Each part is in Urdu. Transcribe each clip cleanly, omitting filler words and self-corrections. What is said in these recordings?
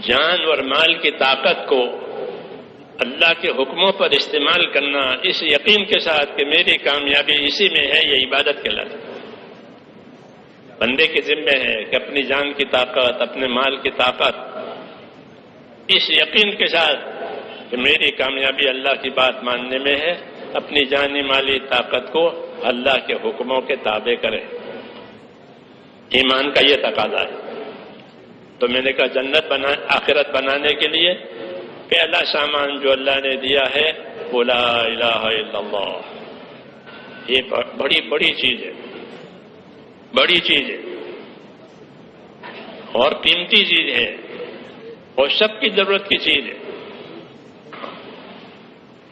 جان اور مال کی طاقت کو اللہ کے حکموں پر استعمال کرنا اس یقین کے ساتھ کہ میری کامیابی اسی میں ہے، یہ عبادت کہلاتی ہے۔ بندے کے ذمہ ہے کہ اپنی جان کی طاقت، اپنے مال کی طاقت اس یقین کے ساتھ کہ میری کامیابی اللہ کی بات ماننے میں ہے، اپنی جانی مالی طاقت کو اللہ کے حکموں کے تابع کرے۔ ایمان کا یہ تقاضا ہے۔ تو میں نے کہا جنت آخرت بنانے کے لیے پہلا سامان جو اللہ نے دیا ہے وہ لا الہ الا اللہ۔ یہ بڑی بڑی چیز ہے، بڑی چیز ہے اور قیمتی چیز ہے اور سب کی ضرورت کی چیز ہے۔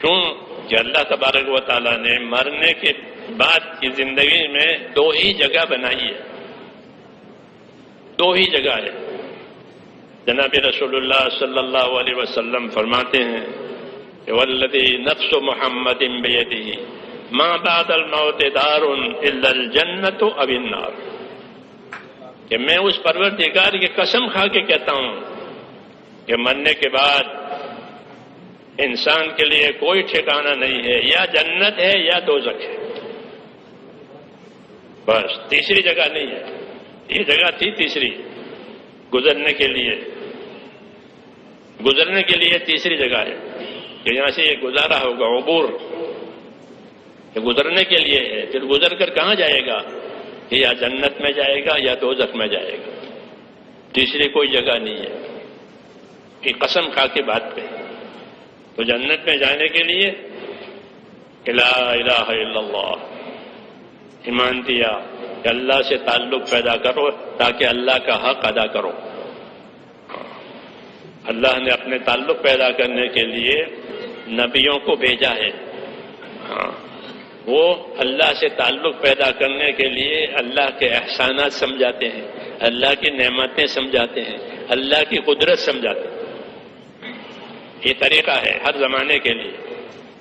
کیوں کہ اللہ تبارک و تعالیٰ نے مرنے کے بعد کی زندگی میں دو ہی جگہ بنائی ہے، دو ہی جگہ ہے۔ جناب رسول اللہ صلی اللہ علیہ وسلم فرماتے ہیں کہ والذی نفس محمد بیدہ ما بعد الموت دار الا الجنت او النار، کہ میں اس پروردگار کی قسم کھا کے کہتا ہوں کہ مرنے کے بعد انسان کے لیے کوئی ٹھکانہ نہیں ہے، یا جنت ہے یا دوزخ ہے، بس تیسری جگہ نہیں ہے۔ یہ جگہ تھی تیسری، گزرنے کے لیے تیسری جگہ ہے کہ یہاں سے یہ گزارا ہوگا، عبور یہ گزرنے کے لیے ہے۔ پھر گزر کر کہاں جائے گا؟ یا جنت میں جائے گا یا دوزخ میں جائے گا، تیسری کوئی جگہ نہیں ہے۔ کہ قسم کھا کے بات کہی تو جنت میں جانے کے لیے کہ لا الہ الا اللہ، ایمان دیا کہ اللہ سے تعلق پیدا کرو تاکہ اللہ کا حق ادا کرو۔ اللہ نے اپنے تعلق پیدا کرنے کے لیے نبیوں کو بھیجا ہے۔ وہ اللہ سے تعلق پیدا کرنے کے لیے اللہ کے احسانات سمجھاتے ہیں، اللہ کی نعمتیں سمجھاتے ہیں، اللہ کی قدرت سمجھاتے ہیں۔ یہ طریقہ ہے ہر زمانے کے لیے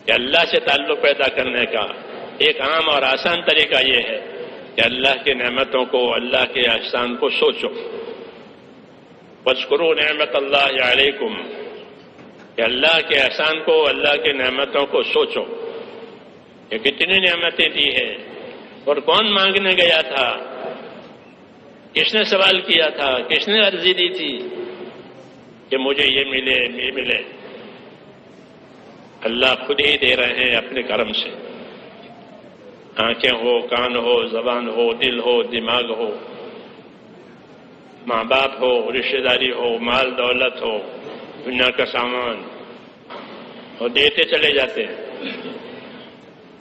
کہ اللہ سے تعلق پیدا کرنے کا ایک عام اور آسان طریقہ یہ ہے کہ اللہ کی نعمتوں کو، اللہ کے احسان کو سوچو۔ وَاذْكُرُوا نِعْمَتَ اللَّهِ عَلَيْكُمْ، کہ اللہ کے احسان کو، اللہ کی نعمتوں کو سوچو کہ کتنی نعمتیں دی ہیں اور کون مانگنے گیا تھا، کس نے سوال کیا تھا، کس نے عرضی دی تھی کہ مجھے یہ ملے یہ ملے۔ اللہ خود ہی دے رہے ہیں اپنے کرم سے، آنکھیں ہو، کان ہو، زبان ہو، دل ہو، دماغ ہو، ماں باپ ہو، رشتہ داری ہو، مال دولت ہو، دنیا کا سامان، اور دیتے چلے جاتے ہیں،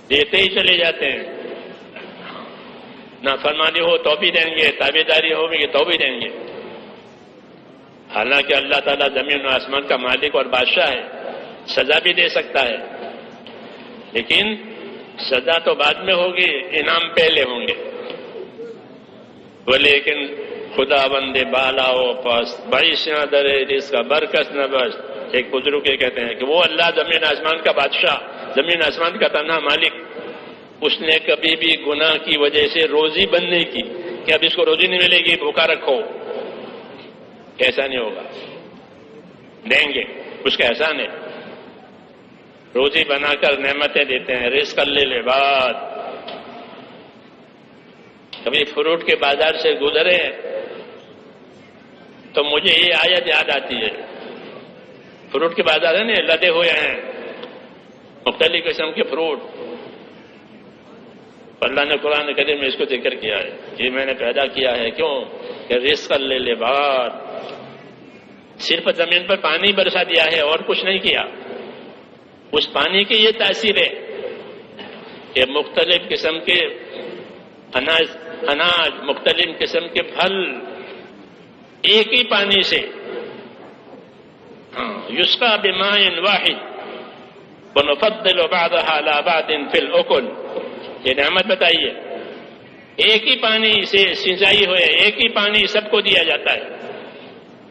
دیتے ہی چلے جاتے ہیں۔ نافرمانی ہو تو بھی دیں گے، تابعداری ہوگی تو بھی دیں گے۔ حالانکہ اللہ تعالیٰ زمین و آسمان کا مالک اور بادشاہ ہے، سزا بھی دے سکتا ہے، لیکن سزا تو بعد میں ہوگی، انعام پہلے ہوں گے۔ لیکن خدا بندے بالا ہو پس بائیس نہ درے جس کا برکس نہ بس۔ ایک بزرگ یہ کہتے ہیں کہ وہ اللہ زمین آسمان کا بادشاہ، زمین آسمان کا تنہا مالک، اس نے کبھی بھی گناہ کی وجہ سے روزی بند نہیں کی کہ اب اس کو روزی نہیں ملے گی، بھوکا رکھو، ایسا نہیں ہوگا، دیں گے، اس کا احسان ہے۔ روزی بنا کر نعمتیں دیتے ہیں، رزق لے لے بعد۔ کبھی فروٹ کے بازار سے گزرے تو مجھے یہ آیت یاد آتی ہے، فروٹ کے بازار ہے نا، لدے ہوئے ہیں مختلف قسم کے فروٹ، اللہ نے قرآن کریم میں اس کو ذکر کیا ہے، یہ میں نے پیدا کیا ہے کیوں کہ رزق لے لے بعد، صرف زمین پر پانی برسا دیا ہے اور کچھ نہیں کیا۔ اس پانی کی یہ تاثیر ہے کہ مختلف قسم کے اناج، مختلف قسم کے پھل ایک ہی پانی سے، یسقا بماء واحد ونفضل بعضها على بعض في الاكل، یہ نعمت بتائیے، ایک ہی پانی سے سینچائی ہوئے، ایک ہی پانی سب کو دیا جاتا ہے،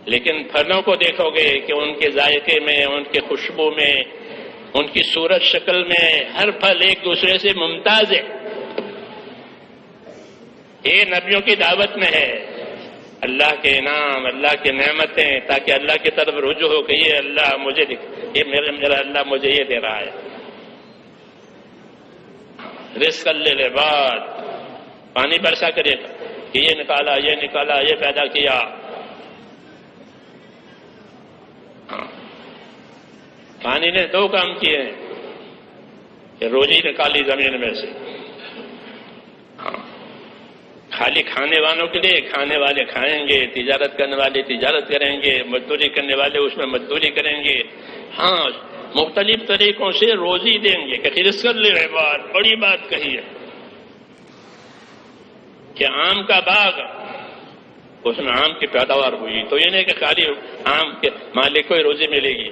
لیکن پھلوں کو دیکھو گے کہ ان کے ذائقے میں، ان کے خوشبو میں، ان کی صورت شکل میں ہر پھل ایک دوسرے سے ممتاز ہے۔ یہ نبیوں کی دعوت میں ہے اللہ کے انعام، اللہ کی نعمتیں، تاکہ اللہ کی طرف رجوع ہو کہ یہ اللہ مجھے یہ میرا اللہ مجھے یہ دے رہا ہے۔ رزق للعباد، پانی برسا کرے گا کہ یہ نکالا، یہ نکالا، یہ پیدا کیا۔ پانی نے دو کام کیے ہیں کہ روزی نکالی زمین میں سے، خالی کھانے والوں کے لیے، کھانے والے کھائیں گے، تجارت کرنے والے تجارت کریں گے، مزدوری کرنے والے اس میں مزدوری کریں گے، ہاں مختلف طریقوں سے روزی دیں گے۔ کہ رزق للعباد، بڑی بات کہی ہے کہ آم کا باغ، اس میں آم کی پیداوار ہوئی، تو یہ نہیں کہ خالی آم کے مالک کو ہی روزی ملے گی،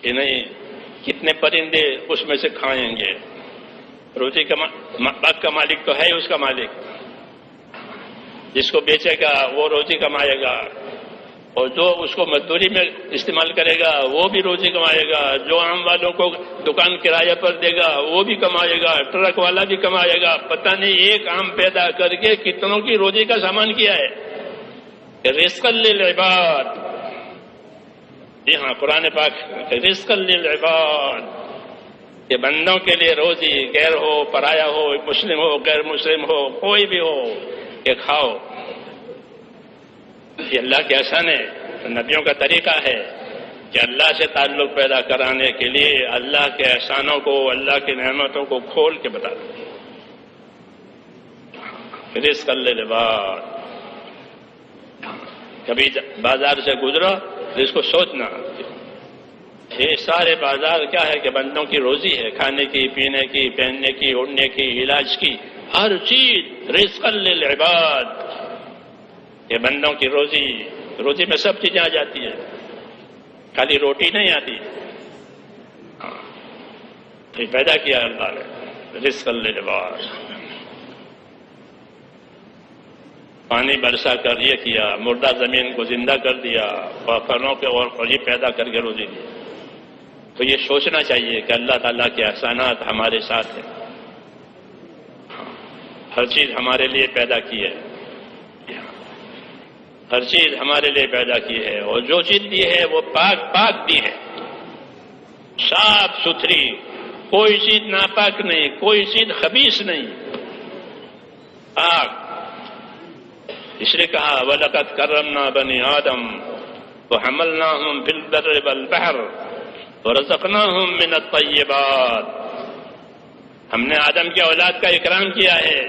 کہ نہیں کتنے پرندے اس میں سے کھائیں گے۔ روزی کا باغ کا مالک تو ہے اس کا مالک، جس کو بیچے گا وہ روزی کمائے گا، اور جو اس کو مزدوری میں استعمال کرے گا وہ بھی روزی کمائے گا، جو عام والوں کو دکان کرایہ پر دے گا وہ بھی کمائے گا، ٹرک والا بھی کمائے گا۔ پتہ نہیں ایک آم پیدا کر کے کتنوں کی روزی کا سامان کیا ہے۔ رزق للعباد، جی ہاں قرآن پاک رزق للعباد، یہ بندوں کے لیے روزی، غیر ہو، پرایا ہو، مسلم ہو، غیر مسلم ہو، کوئی بھی ہو، کہ کھاؤ۔ یہ اللہ کے احسان ہے، نبیوں کا طریقہ ہے کہ اللہ سے تعلق پیدا کرانے کے لیے اللہ کے احسانوں کو، اللہ کی نعمتوں کو کھول کے بتا دو۔ رزق للعباد، کبھی بازار سے گزرو تو اس کو سوچنا، یہ سارے بازار کیا ہے کہ بندوں کی روزی ہے، کھانے کی، پینے کی، پہننے کی، اڑنے کی، علاج کی، ہر چیز رزق للعباد۔ یہ بندوں کی روزی، روزی میں سب چیزیں آ جاتی ہیں، خالی روٹی نہیں آتی۔ یہ پیدا کیا اللہ نے رزق للعباد، پانی برسا کر یہ کیا، مردہ زمین کو زندہ کر دیا، پھلوں کے اور پھل پیدا کر کے روزی دی۔ تو یہ سوچنا چاہیے کہ اللہ تعالیٰ کے احسانات ہمارے ساتھ ہیں، ہر چیز ہمارے لیے پیدا کی ہے، ہر چیز ہمارے لیے پیدا کی ہے، اور جو چیز دی ہے وہ پاک پاک دی ہے، صاف ستھری، کوئی چیز ناپاک نہیں، کوئی چیز خبیث نہیں، پاک۔ اس لیے کہا وَلَقَدْ كَرَّمْنَا بَنِي آدَمَ وَحَمَلْنَاهُمْ فِي الْبَرِّ وَالْبَحْرِ وَرَزَقْنَاهُمْ مِنَ الطَّيِّبَاتِ۔ ہم نے آدم کی اولاد کا اکرام کیا ہے،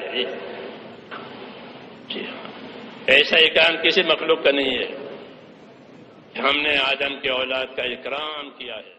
ایسا اکرام کسی مخلوق کا نہیں ہے، ہم نے آدم کی اولاد کا اکرام کیا ہے۔